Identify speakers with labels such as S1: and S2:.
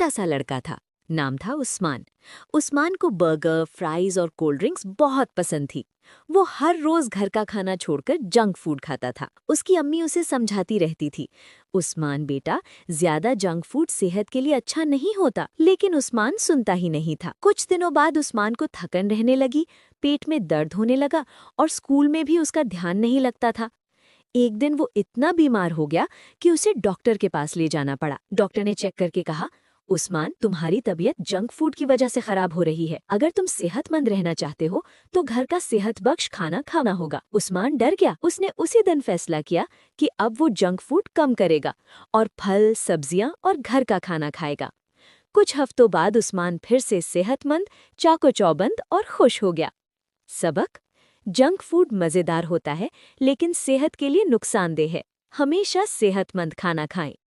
S1: छोटा सा लड़का था। नाम था उस्मान। उस्मान को बर्गर, फ्राइज और कोल्ड ड्रिंक्स बहुत पसंद थी। वो हर रोज घर का खाना छोड़कर जंक फूड खाता था। उसकी अम्मी उसे समझाती रहती थी, उस्मान बेटा, ज्यादा जंक फूड सेहत के लिए अच्छा नहीं होता। लेकिन उस्मान सुनता ही नहीं था। कुछ दिनों बाद उस्मान को थकन रहने लगी, पेट में दर्द होने लगा और स्कूल में भी उसका ध्यान नहीं लगता था। एक दिन वो इतना बीमार हो गया कि उसे डॉक्टर के पास ले जाना पड़ा। डॉक्टर ने चेक करके कहा, उस्मान, तुम्हारी तबीयत जंक फूड की वजह से खराब हो रही है। अगर तुम सेहतमंद रहना चाहते हो तो घर का सेहत बख्श खाना खाना होगा। उस्मान डर गया। उसने उसी दिन फैसला किया कि अब वो जंक फूड कम करेगा और फल, सब्जियां और घर का खाना खाएगा। कुछ हफ्तों बाद उस्मान फिर से सेहतमंद, चाको चौबंद और खुश हो गया। सबक: जंक फूड मज़ेदार होता है लेकिन सेहत के लिए नुकसानदेह है। हमेशा सेहतमंद खाना खाएं।